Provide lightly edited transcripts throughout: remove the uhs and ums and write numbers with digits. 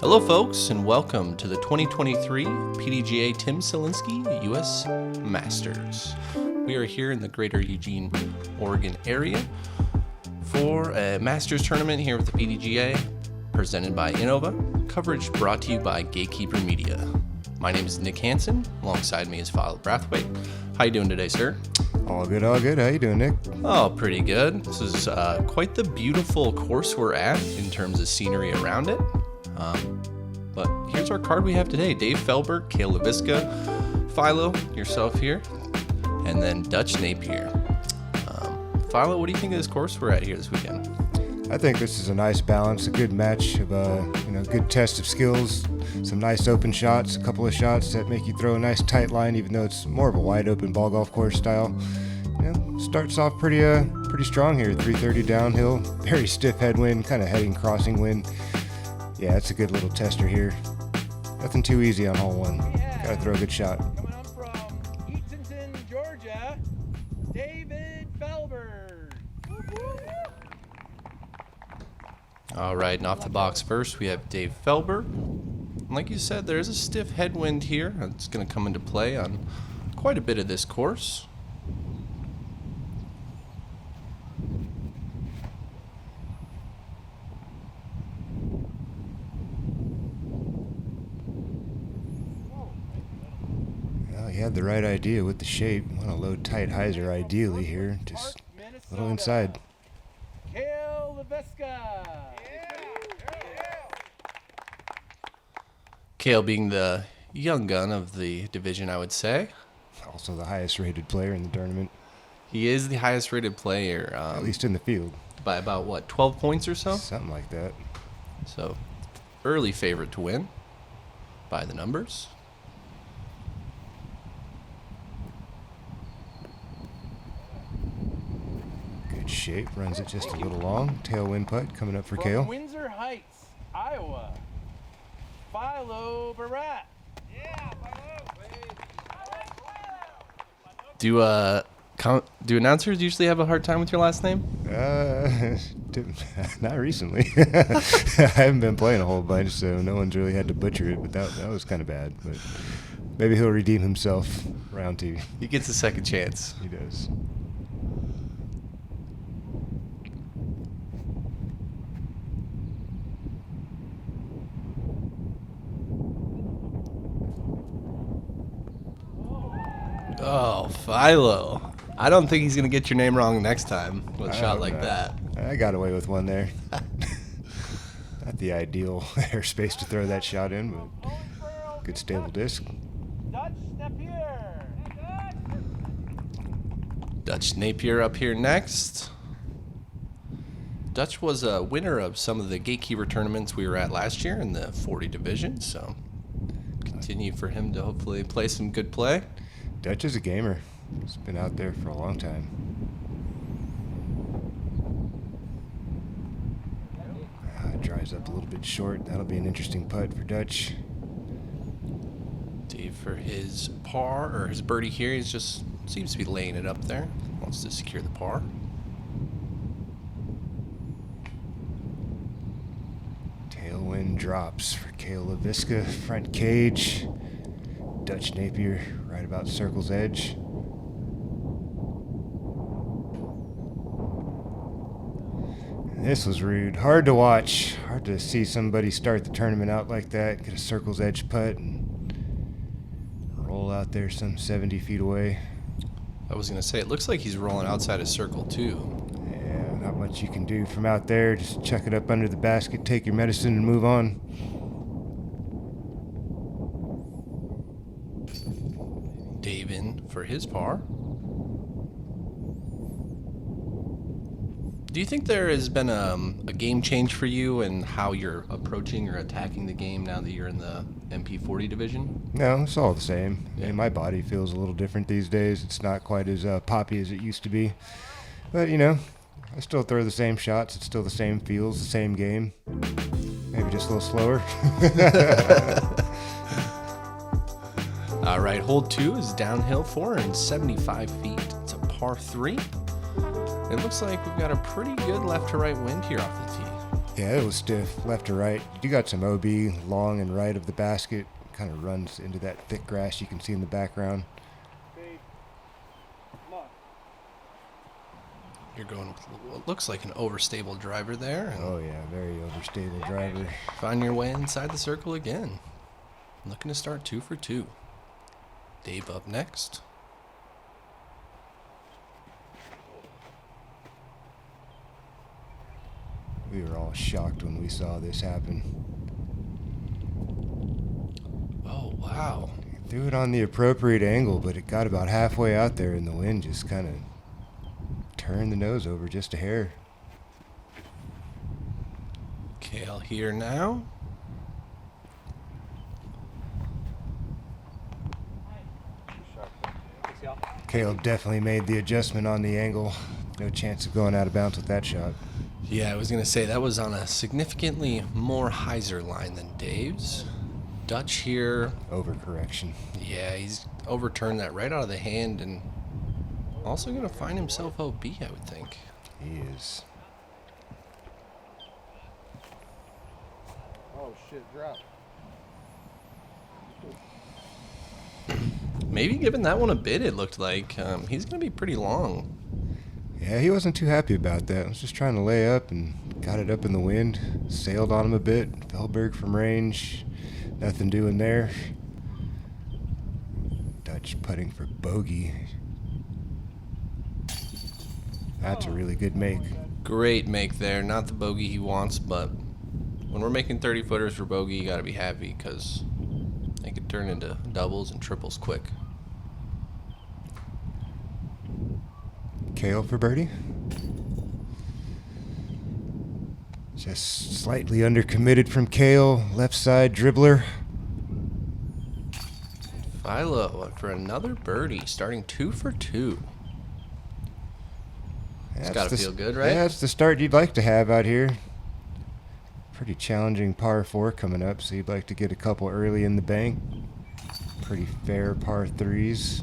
Hello folks, and welcome to the 2023 PDGA Tim Selinske U.S. Masters. We are here in the greater Eugene, Oregon area for a Masters tournament here with the PDGA, presented by Innova, coverage brought to you by Gatekeeper Media. My name is Nick Hanson, alongside me is Philo Brathwaite. How you doing today, sir? All good, all good. How you doing, Nick? Oh, pretty good. This is quite the beautiful course we're at in terms of scenery around it. But here's our card we have today. Dave Feldberg, Cale Leiviska, Philo, yourself here, and then Dutch Napier. Philo, what do you think of this course we're at here this weekend? I think this is a nice balance, a good match of good test of skills, some nice open shots, a couple of shots that make you throw a nice tight line, even though it's more of a wide open ball golf course style. Starts off pretty strong here. 330 downhill, very stiff headwind, kind of heading crossing wind. Yeah, it's a good little tester here. Nothing too easy on hole one. Gotta throw a good shot. Coming up from Eatonton, Georgia, David Feldberg. All right, and off the box first, we have Dave Feldberg. And like you said, there's a stiff headwind here. It's going to come into play on quite a bit of this course. He had the right idea with the shape. Want a low, tight hyzer ideally here. Just a little inside. Cale Leiviska. Cale being the young gun of the division, I would say. Also the highest rated player in the tournament. He is the highest rated player. At least in the field. By about, 12 points or so? Something like that. So, early favorite to win by the numbers. Good shape, runs it just a little long. Tailwind putt coming up for From Cale. Windsor Heights, Iowa, Philo Brathwaite. Do announcers usually have a hard time with your last name? Not recently. I haven't been playing a whole bunch, so no one's really had to butcher it, but that was kind of bad. But maybe he'll redeem himself round two. He gets a second chance. He does. Oh, Philo. I don't think he's going to get your name wrong next time with a shot like that. I got away with one there. Not the ideal airspace to throw that shot in, but good stable disc. Dutch Napier. Dutch Napier up here next. Dutch was a winner of some of the Gatekeeper tournaments we were at last year in the 40 division, so continue for him to hopefully play some good play. Dutch is a gamer. He's been out there for a long time. Dries up a little bit short. That'll be an interesting putt for Dutch. Dave for his par, or his birdie here, he's just seems to be laying it up there. Wants to secure the par. Tailwind drops for Cale Leiviska. Front cage. Dutch Napier right about circle's edge. This was rude. Hard to watch. Hard to see somebody start the tournament out like that, get a circle's edge putt, and roll out there some 70 feet away. I was going to say, it looks like he's rolling outside his circle, too. Yeah, not much you can do from out there. Just chuck it up under the basket, take your medicine, and move on. Dave in for his par. Do you think there has been a game change for you in how you're approaching or attacking the game now that you're in the MP40 division? No, it's all the same. Yeah. I mean, my body feels a little different these days. It's not quite as poppy as it used to be. But, I still throw the same shots. It's still the same feels, the same game. Maybe just a little slower. All right, hole 2 is downhill 475 feet. It's a par 3. It looks like we've got a pretty good left to right wind here off the tee. Yeah, it was stiff, left to right. You got some OB long and right of the basket. Kind of runs into that thick grass you can see in the background. You're going with what looks like an overstable driver there. And Oh yeah, very overstable driver. find your way inside the circle again. Looking to start 2 for 2. Dave up next. We were all shocked when we saw this happen. Oh, wow. Threw it on the appropriate angle, but it got about halfway out there and the wind just kind of turned the nose over just a hair. Cale here now. Cale definitely made the adjustment on the angle. No chance of going out of bounds with that shot. Yeah, I was going to say that was on a significantly more hyzer line than Dave's. Dutch here. Overcorrection. Yeah, he's overturned that right out of the hand and also going to find himself OB, I would think. He is. Oh shit, drop. Maybe giving that one a bit, it looked like. He's going to be pretty long. Yeah, he wasn't too happy about that. I was just trying to lay up and got it up in the wind. Sailed on him a bit. Feldberg from range. Nothing doing there. Dutch putting for bogey. That's a really good make. Great make there. Not the bogey he wants, but when we're making 30-footers for bogey, you got to be happy because they could turn into doubles and triples quick. Cale for birdie. Just slightly undercommitted from Cale. Left side dribbler. Philo up for another birdie, starting 2 for 2. It's That's got to the- feel good, right? Yeah, that's the start you'd like to have out here. Pretty challenging par 4 coming up, so you'd like to get a couple early in the bank. Pretty fair par 3s.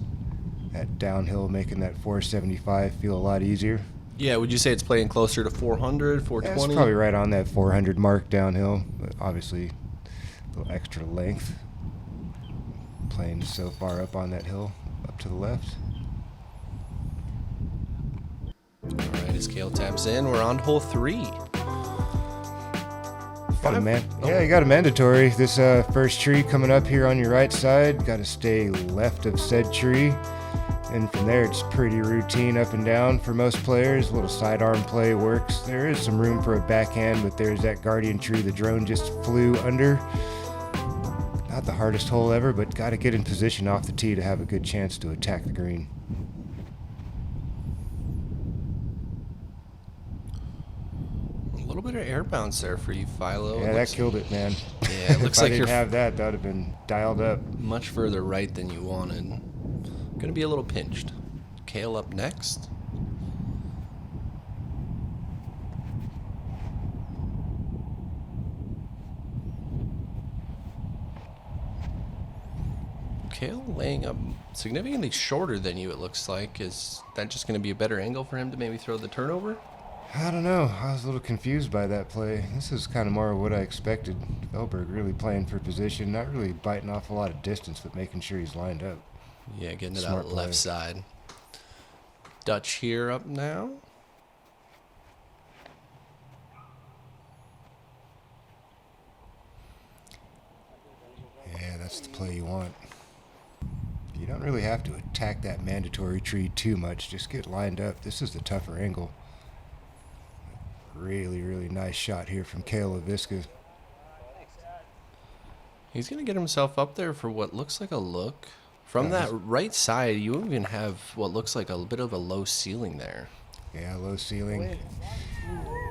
That downhill making that 475 feel a lot easier. Yeah, would you say it's playing closer to 400, Yeah, 420? it's probably right on that 400 mark downhill, but obviously a little extra length. Playing so far up on that hill, up to the left. All right, as Cale taps in, we're on hole 3. Yeah, you got a mandatory. This first tree coming up here on your right side. Got to stay left of said tree. And from there, it's pretty routine up and down for most players. A little sidearm play works. There is some room for a backhand, but there's that guardian tree the drone just flew under. Not the hardest hole ever, but got to get in position off the tee to have a good chance to attack the green. A little bit of air bounce there for you, Philo. Yeah, that killed it, man. Yeah, it looks if like I you're didn't have that, that would have been dialed up. much further right than you wanted. Going to be a little pinched. Cale up next. Cale laying up significantly shorter than you, it looks like. Is that just going to be a better angle for him to maybe throw the turnover? I don't know. I was a little confused by that play. This is kind of more of what I expected. Feldberg really playing for position, not really biting off a lot of distance, but making sure he's lined up. Yeah, getting it Smart out left play. side. Dutch here up now. Yeah, that's the play you want. You don't really have to attack that mandatory tree too much. Just get lined up. This is the tougher angle. Really, really nice shot here from Cale Leiviska. He's going to get himself up there for what looks like a look. From Yeah, that right side, you even have what looks like a bit of a low ceiling there. Yeah, low ceiling.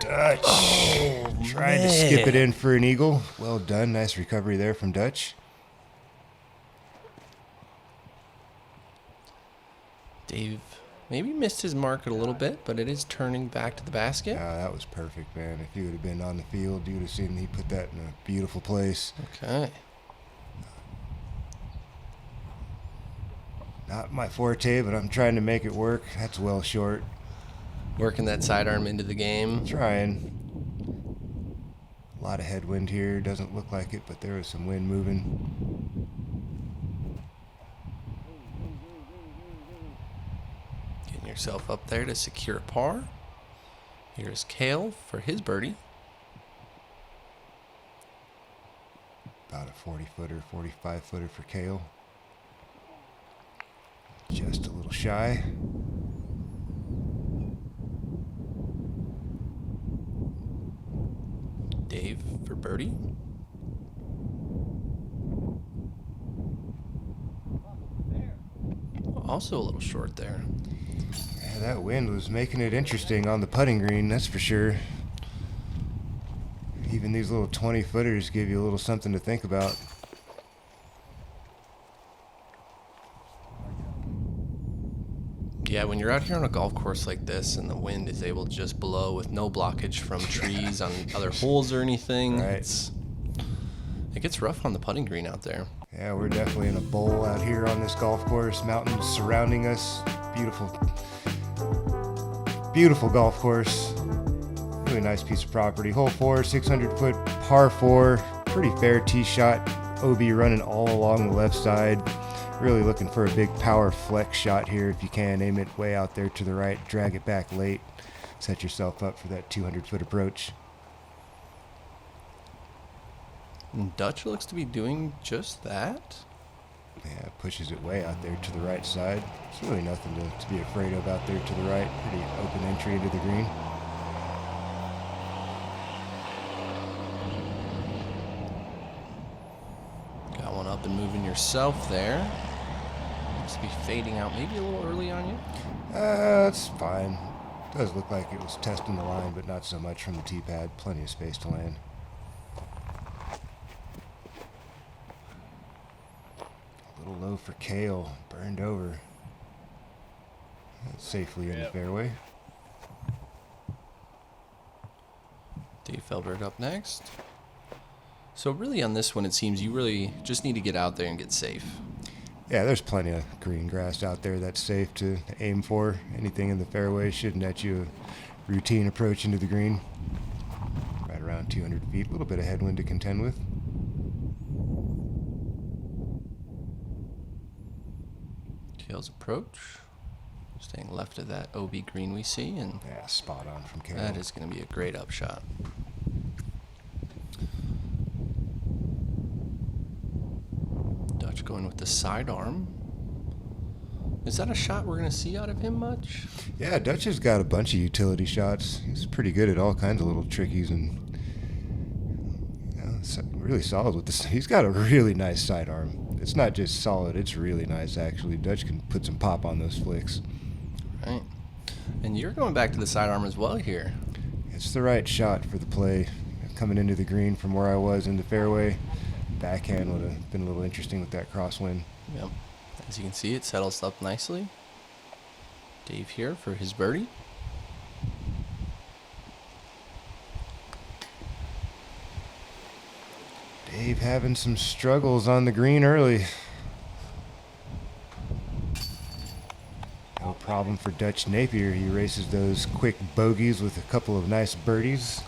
Dutch. Oh, Tried to skip it in for an eagle. Well done. Nice recovery there from Dutch. Dave maybe missed his mark a little bit, but it is turning back to the basket. Yeah, that was perfect, man. If you would have been on the field, you would have seen he put that in a beautiful place. Okay. Not my forte, but I'm trying to make it work. That's well short. Working that sidearm into the game. Trying. A lot of headwind here. Doesn't look like it, but there was some wind moving. Getting yourself up there to secure par. Here's Cale for his birdie. About a 40-footer, 45-footer for Cale. Just a little shy. Dave for birdie. Also a little short there. Yeah, that wind was making it interesting on the putting green, that's for sure. Even these little 20-footers give you a little something to think about. Yeah, when you're out here on a golf course like this and the wind is able to just blow with no blockage from trees on other holes or anything, Right. It gets rough on the putting green out there. Yeah, we're definitely in a bowl out here on this golf course. Mountains surrounding us. Beautiful, beautiful golf course. Really nice piece of property. Hole 4, 600-foot par 4. Pretty fair tee shot. OB running all along the left side. Really looking for a big power flex shot here if you can. Aim it way out there to the right. Drag it back late. Set yourself up for that 200-foot approach. And Dutch looks to be doing just that. Yeah, pushes it way out there to the right side. It's really nothing to be afraid of out there to the right. Pretty open entry into the green. Got one up and moving yourself there. Looks to be fading out maybe a little early on you. That's fine. Does look like it was testing the line, but not so much from the tee pad. Plenty of space to land. A little low for Cale. Burned over. That's safely in the fairway. Dave Feldberg up next. So really on this one, it seems you really just need to get out there and get safe. Yeah, there's plenty of green grass out there that's safe to aim for. Anything in the fairway should net you a routine approach into the green. Right around 200 feet. A little bit of headwind to contend with. Cale's approach. Staying left of that OB green we see, and Yeah, spot on from Cale. that is going to be a great upshot. Dutch going with the sidearm. Is that a shot we're going to see out of him much? Yeah, Dutch has got a bunch of utility shots. He's pretty good at all kinds of little trickies and really solid with this. He's got a really nice sidearm. It's not just solid, it's really nice actually. Dutch can put some pop on those flicks. Right. And you're going back to the sidearm as well here. It's the right shot for the play. Coming into the green from where I was in the fairway, backhand would have been a little interesting with that crosswind. Yep. As you can see, it settles up nicely. Dave here for his birdie. Dave having some struggles on the green early. No problem for Dutch Napier. He races those quick bogeys with a couple of nice birdies.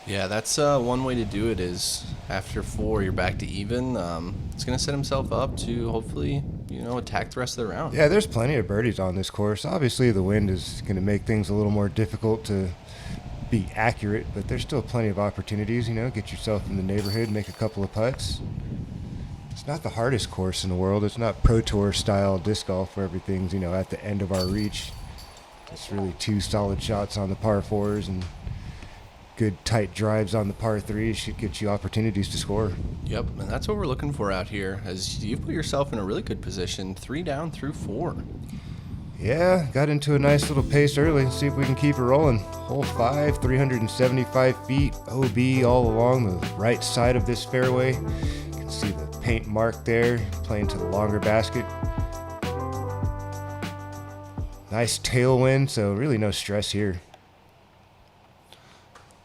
Yeah, that's one way to do it is after 4, you're back to even. It's going to set himself up to hopefully, attack the rest of the round. Yeah, there's plenty of birdies on this course. Obviously, the wind is going to make things a little more difficult to be accurate, but there's still plenty of opportunities. Get yourself in the neighborhood, make a couple of putts. It's not the hardest course in the world. It's not Pro Tour style disc golf where everything's, at the end of our reach. It's really 2 solid shots on the par 4s and good tight drives on the par 3s should get you opportunities to score. Yep, and that's what we're looking for out here, as you've put yourself in a really good position, 3 down through 4. Yeah, got into a nice little pace early. Let's see if we can keep it rolling. Hole 5, 375 feet, OB all along the right side of this fairway. You can see the paint mark there, playing to the longer basket. Nice tailwind, so really no stress here.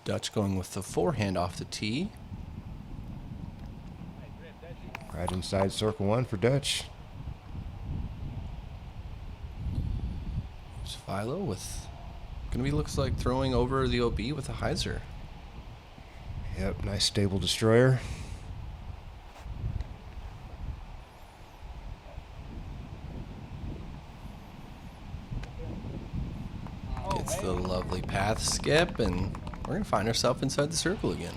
Dutch going with the forehand off the tee. Right inside circle 1 for Dutch. There's Philo with, looks like throwing over the OB with a hyzer. Yep, nice stable destroyer. Gets the lovely path skip, and we're going to find ourselves inside the circle again.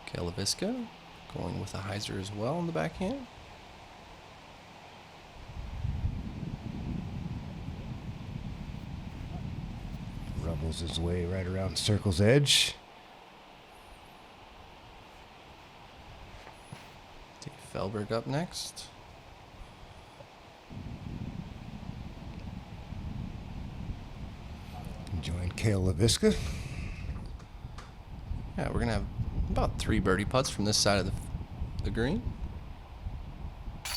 Cale Leiviska going with a hyzer as well in the backhand. Rumbles his way right around the circle's edge. Take Feldberg up next. Join Cale Leiviska. Yeah, we're going to have about 3 birdie putts from this side of the green.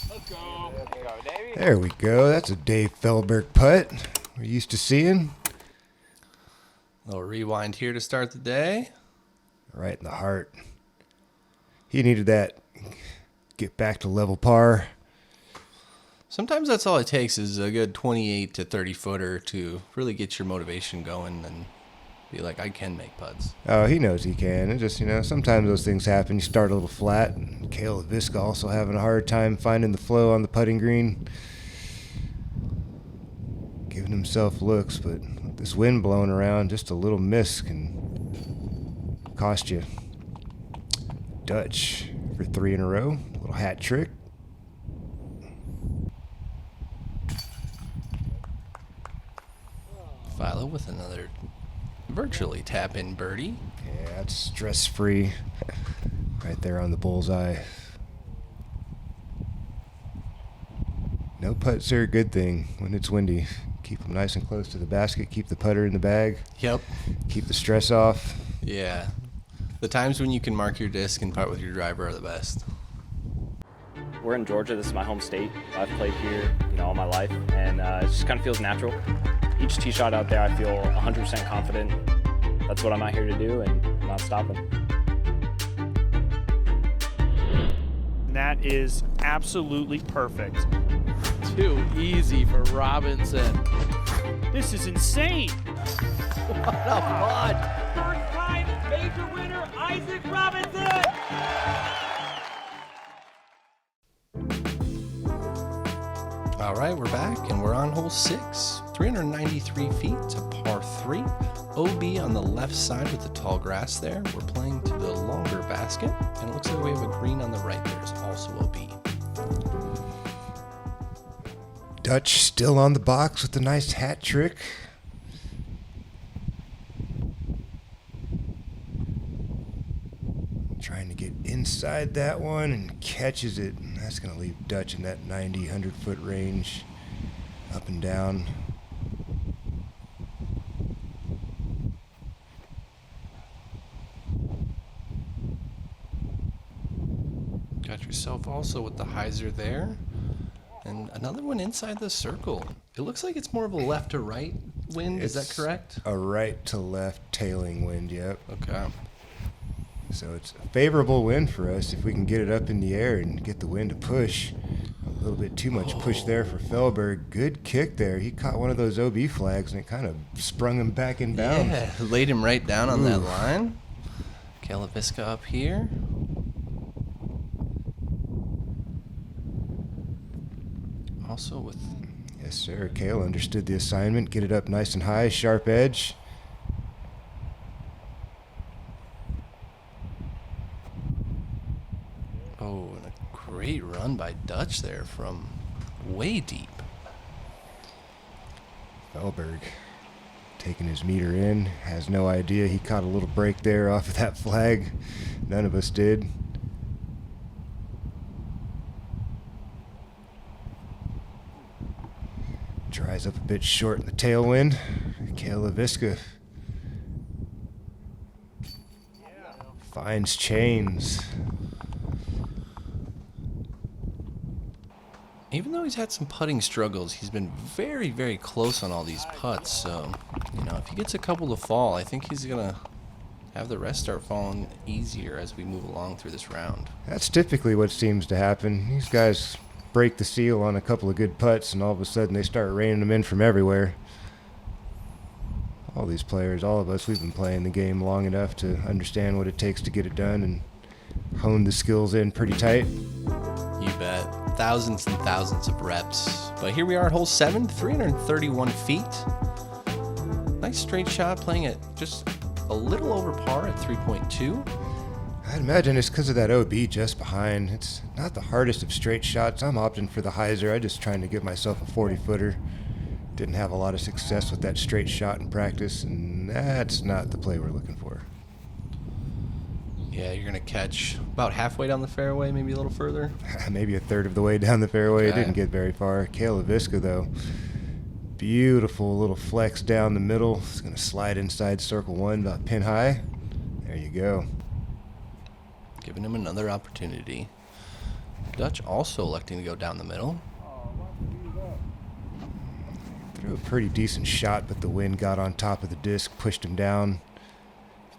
Let's go. Let's go, Davey. There we go. That's a Dave Feldberg putt we're used to seeing. Little rewind here to start the day. Right in the heart. He needed that. Get back to level par. Sometimes that's all it takes is a good 28 to 30 footer to really get your motivation going and be like, I can make putts. Oh, he knows he can. And just, sometimes those things happen. You start a little flat. And Cale Leiviska also having a hard time finding the flow on the putting green. Giving himself looks, but with this wind blowing around, just a little miss can cost you. Dutch for 3 in a row. A little hat trick. Philo with another virtually tap-in birdie. Yeah, that's stress-free. Right there on the bullseye. No putts are a good thing when it's windy. Keep them nice and close to the basket. Keep the putter in the bag. Yep. Keep the stress off. Yeah. The times when you can mark your disc and putt with your driver are the best. We're in Georgia. This is my home state. I've played here, all my life, and it just kind of feels natural. Each tee shot out there, I feel 100% confident. That's what I'm out here to do, and I'm not stopping. That is absolutely perfect. Too easy for Robinson. This is insane. What a putt. First time major winner, Isaac Robinson. All right, we're back, and we're on hole 6. 393 feet to par 3. OB on the left side with the tall grass there. We're playing to the longer basket, and it looks like we have a green on the right. There's also OB. Dutch still on the box with a nice hat trick. Trying to get inside that one and catches it. That's going to leave Dutch in that 90, 100-foot range. Up and down. Got yourself also with the hyzer there. And another one inside the circle. It looks like it's more of a left to right wind. Is that correct? A right to left tailing wind, yep. Okay. So it's a favorable wind for us if we can get it up in the air and get the wind to push. A little bit too much push there for Feldberg. Good kick there. He caught one of those OB flags and it kind of sprung him back in bounds. Yeah, laid him right down on that line. Cale Leiviska up here. Also with... Yes, sir. Cale understood the assignment. Get it up nice and high, sharp edge. Oh, and a great run by Dutch there from way deep. Feldberg taking his meter in. Has no idea he caught a little break there off of that flag. None of us did. Dries up a bit short in the tailwind. Cale Leiviska finds chains. Even though he's had some putting struggles, he's been very, very close on all these putts. So, if he gets a couple to fall, I think he's going to have the rest start falling easier as we move along through this round. That's typically what seems to happen. These guys break the seal on a couple of good putts, and all of a sudden they start raining them in from everywhere. all these players, all of us, we've been playing the game long enough to understand what it takes to get it done and hone the skills in pretty tight. You bet. Thousands and thousands of reps. But here we are at hole 7, 331 feet. Nice straight shot, playing it just a little over par at 3.2. I'd imagine it's because of that OB just behind. It's not the hardest of straight shots. I'm opting for the hyzer. I'm just trying to give myself a 40-footer. Didn't have a lot of success with that straight shot in practice, and that's not the play we're looking for. Yeah, you're going to catch about halfway down the fairway, maybe a little further. Maybe a third of the way down the fairway. It didn't get very far. Cale Leiviska, though. Beautiful little flex down the middle. It's going to slide inside circle 1, about pin high. There you go. Giving him another opportunity. Dutch also electing to go down the middle. Threw a pretty decent shot, but the wind got on top of the disc, pushed him down.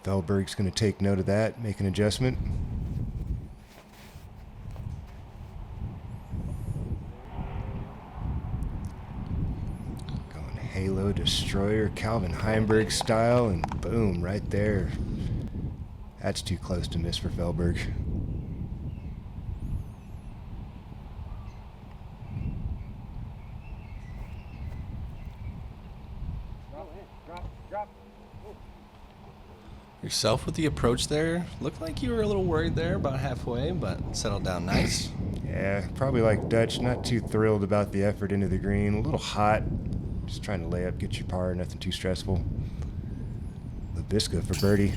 Feldberg's going to take note of that, make an adjustment. Going Halo Destroyer, Calvin Heimberg style, and boom, right there. That's too close to miss for Feldberg. Yourself with the approach there. Looked like you were a little worried there about halfway, but settled down nice. Yeah, probably like Dutch, not too thrilled about the effort into the green. A little hot. Just trying to lay up, get your par, nothing too stressful. Leiviska for birdie.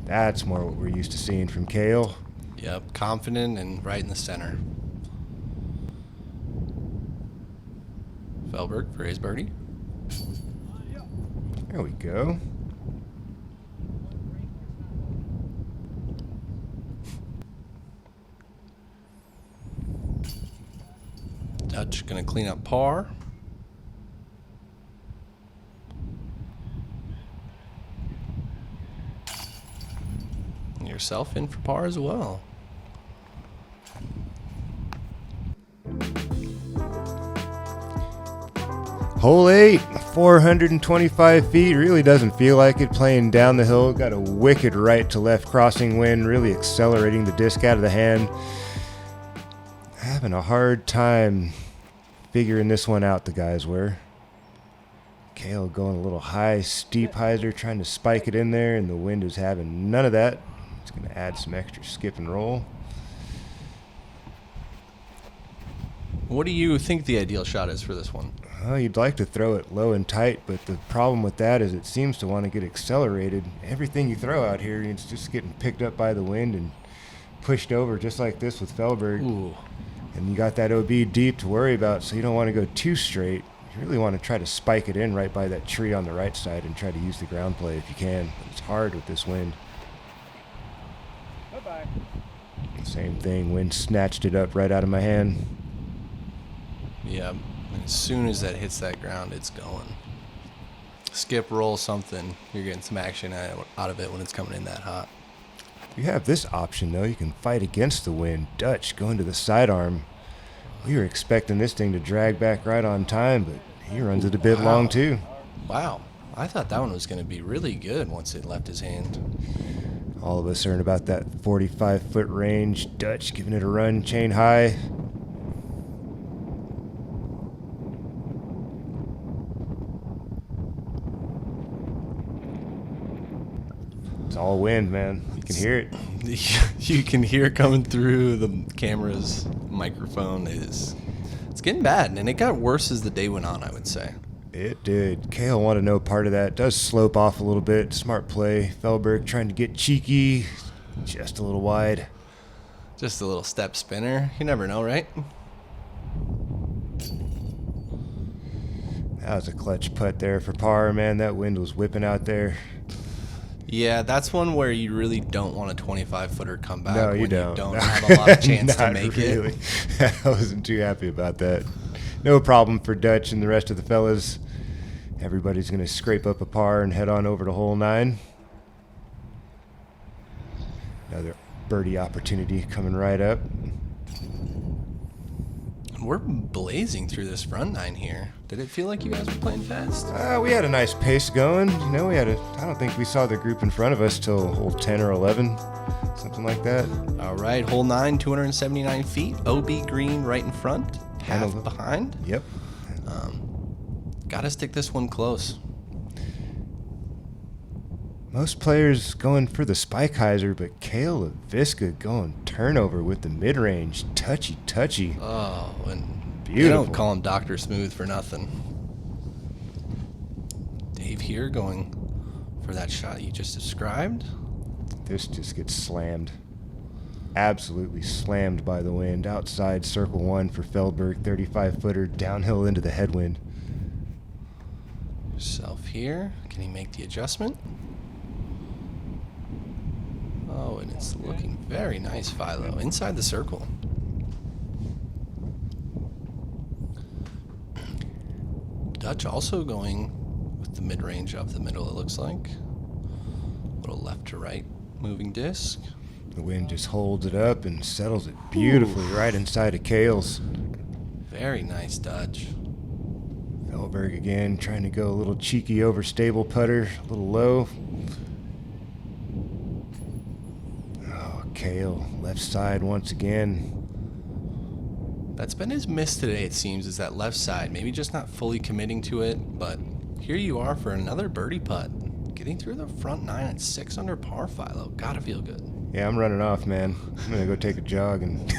That's more what we're used to seeing from Cale. Yep, confident and right in the center. Feldberg for his birdie. There we go. Dutch going to clean up par. And yourself in for par as well. Hole 8, 425 feet. Really doesn't feel like it playing down the hill. Got a wicked right to left crossing wind, really accelerating the disc out of the hand. Having a hard time figuring this one out, the guys were. Cale going a little high, steep hyzer, trying to spike it in there, and the wind is having none of that. It's going to add some extra skip and roll. What do you think the ideal shot is for this one? Well, you'd like to throw it low and tight, but the problem with that is it seems to want to get accelerated. Everything you throw out here, it's just getting picked up by the wind and pushed over, just like this with Feldberg. Ooh. And you got that OB deep to worry about, so you don't want to go too straight. You really want to try to spike it in right by that tree on the right side and try to use the ground play if you can. But it's hard with this wind. Bye-bye. Same thing, wind snatched it up right out of my hand. Yeah, as soon as that hits that ground, it's going. Skip, roll, something. You're getting some action out of it when it's coming in that hot. You have this option, though. You can fight against the wind. Dutch going to the sidearm. We were expecting this thing to drag back right on time, but he runs it a bit long, too. Wow. I thought that one was going to be really good once it left his hand. All of us are in about that 45-foot range. Dutch giving it a run, chain high. It's all wind, man. You can hear it. You can hear coming through the camera's microphone. It's getting bad, and it got worse as the day went on, I would say. It did. Cale wanted no part of that. Does slope off a little bit. Smart play. Feldberg trying to get cheeky. Just a little wide. Just a little step spinner. You never know, right? That was a clutch putt there for par, man. That wind was whipping out there. Yeah, that's one where you really don't want a 25-footer come back. No, you when don't. You don't have a lot of chance to Not make really. it. I wasn't too happy about that. No problem for Dutch and the rest of the fellas. Everybody's going to scrape up a par and head on over to hole 9. Another birdie opportunity coming right up. We're blazing through this front nine here. Did it feel like you guys were playing fast? We had a nice pace going. You know, I don't think we saw the group in front of us till hole 10 or 11, something like that. All right, hole 9, 279 feet. OB green right in front, half behind. Yep. Got to stick this one close. Most players going for the spike hyzer, but Cale Leiviska going turnover with the mid-range. Touchy. Oh, and beautiful. You don't call him Dr. Smooth for nothing. Dave here going for that shot you just described. This just gets slammed. Absolutely slammed by the wind. Outside circle 1 for Feldberg, 35-footer, downhill into the headwind. Yourself here. Can he make the adjustment? Oh, and it's looking very nice, Philo. Inside the circle. Dutch also going with the mid-range up the middle, it looks like. A little left to right moving disc. The wind just holds it up and settles it beautifully right inside of Cale's. Very nice Dutch. Feldberg again, trying to go a little cheeky overstable putter, a little low. Oh, Cale, left side once again. That's been his miss today, it seems, is that left side. Maybe just not fully committing to it, but here you are for another birdie putt. Getting through the front nine at 6 under par, Philo. Gotta feel good. Yeah, I'm running off, man. I'm gonna go take a jog and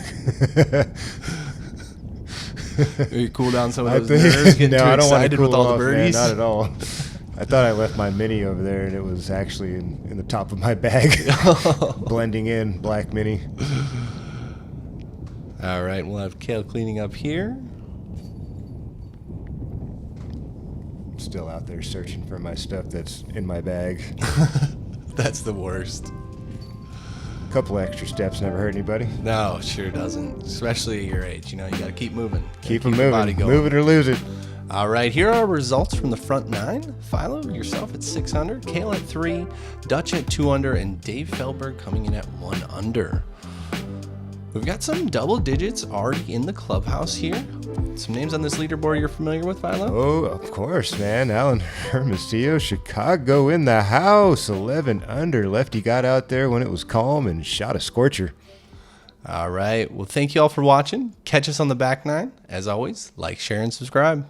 Maybe cool down some of those nerves, getting no, too I don't want to excited cool with all off, the birdies. man, not at all. I thought I left my Mini over there, and it was actually in the top of my bag, blending in, black Mini. All right, we'll have Cale cleaning up here. Still out there searching for my stuff that's in my bag. That's the worst. A couple extra steps never hurt anybody. No, it sure doesn't. Especially at your age. You know, you got to keep moving. Keep your them body moving. going. Move it or lose it. All right, here are our results from the front nine. Philo, yourself at 6 under, Cale at 3, Dutch at 2 under, and Dave Feldberg coming in at 1 under. We've got some double digits already in the clubhouse here. Some names on this leaderboard you're familiar with, Philo? Oh, of course, man. Alan Hermosillo, Chicago in the house. 11 under. Lefty got out there when it was calm and shot a scorcher. All right. Well, thank you all for watching. Catch us on the back nine. As always, like, share, and subscribe.